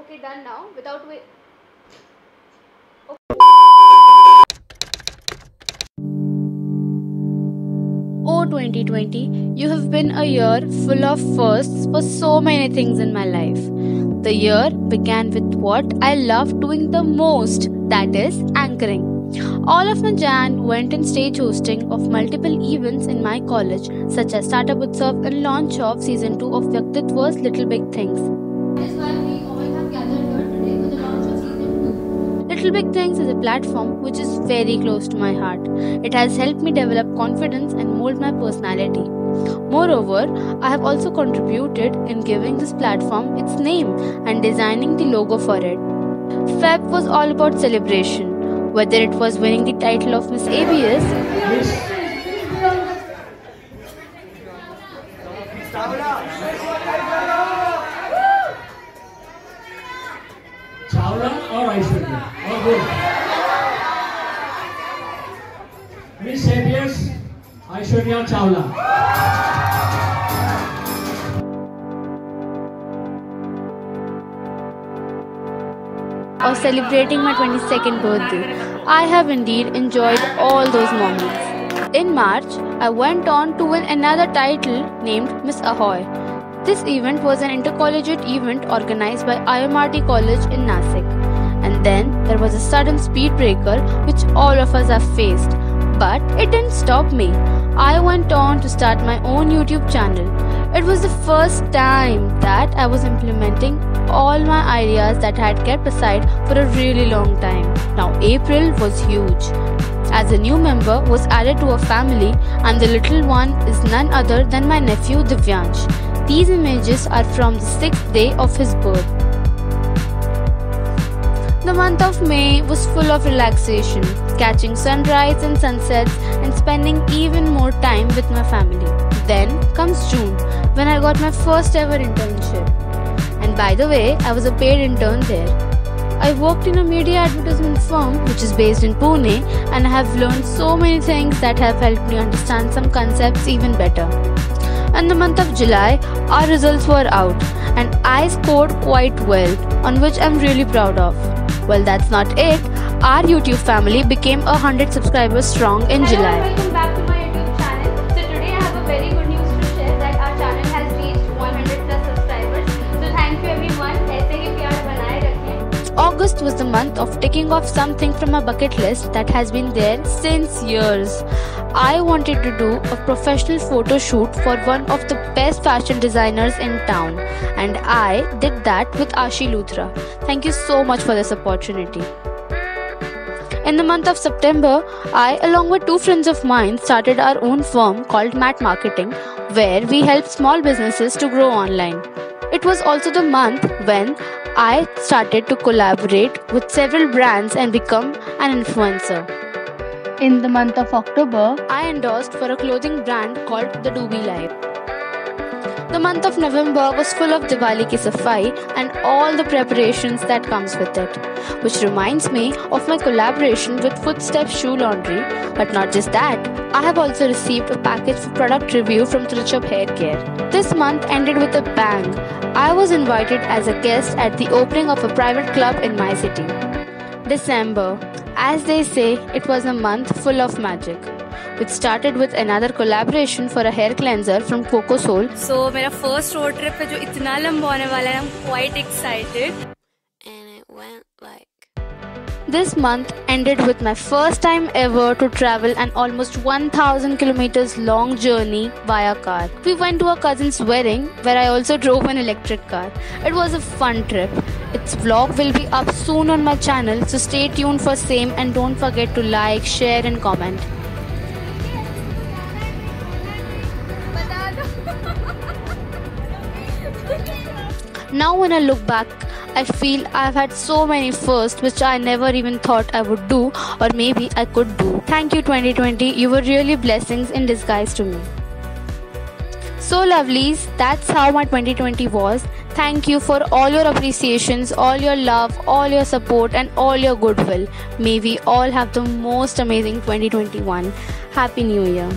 Okay, done now. Without wait. Oh 2020, you have been a year full of firsts for so many things in my life. The year began with what I love doing the most, that is anchoring. All of my Jan went in stage hosting of multiple events in my college, such as Startup Utsav and launch of season 2 of Vyaktitva's Little Big Things. That is why we all have gathered here today for the launch of season 2. Little Big Things is a platform which is very close to my heart. It has helped me develop confidence and mold my personality. Moreover, I have also contributed in giving this platform its name and designing the logo for it. Feb was all about celebration. Whether it was winning the title of Miss ABS, Chawla or Aishwarya? Oh, good. Miss ABS, Aishwarya Chawla. or celebrating my 22nd birthday, I have indeed enjoyed all those moments. In March, I went on to win another title named Miss Ahoy. This event was an intercollegiate event organized by IMRT College in Nasik. And then there was a sudden speed breaker which all of us have faced. But it didn't stop me. I went on to start my own YouTube channel. It was the first time that I was implementing all my ideas that I had kept aside for a really long time. Now April was huge, as a new member was added to our family, and the little one is none other than my nephew Divyansh. These images are from the 6th day of his birth. The month of May was full of relaxation, catching sunrise and sunsets and spending even more time with my family. Then comes June, when I got my first ever internship. And by the way, I was a paid intern there. I worked in a media advertisement firm which is based in Pune, and I have learned so many things that have helped me understand some concepts even better. In the month of July, our results were out and I scored quite well, on which I'm really proud of. Well, that's not it. Our YouTube family became 100 subscribers strong in July. Welcome back to my YouTube channel. So today I have a very good news to share that our channel has reached 100 plus subscribers. So thank you everyone. ऐसे ही प्यार बनाए रखें. August was the month of ticking off something from my bucket list that has been there since years. I wanted to do a professional photo shoot for one of the best fashion designers in town, and I did that with Ashi Luthra. Thank you so much for this opportunity. In the month of September, I, along with two friends of mine, started our own firm called Matt Marketing, where we help small businesses to grow online. It was also the month when I started to collaborate with several brands and become an influencer. In the month of October, I endorsed for a clothing brand called The Doobie Life. The month of November was full of Diwali ki safai and all the preparations that comes with it, which reminds me of my collaboration with Footsteps Shoe Laundry. But not just that, I have also received a package for product review from Trichup Hair Care. This month ended with a bang. I was invited as a guest at the opening of a private club in my city. December. As they say, it was a month full of magic, which started with another collaboration for a hair cleanser from Coco Soul. So, मेरा first road trip है जो इतना लंबा होने वाला है, I'm quite excited. And it went like. This month ended with my first time ever to travel an almost 1000 kilometers long journey via car. We went to a cousin's wedding where I also drove an electric car. It was a fun trip. Its vlog will be up soon on my channel, so stay tuned for same and don't forget to like, share and comment. Now when I look back, I feel I've had so many firsts which I never even thought I would do, or maybe I could do. Thank you 2020, you were really blessings in disguise to me. So lovelies, that's how my 2020 was. Thank you for all your appreciations, all your love, all your support and all your goodwill. May we all have the most amazing 2021. Happy New Year.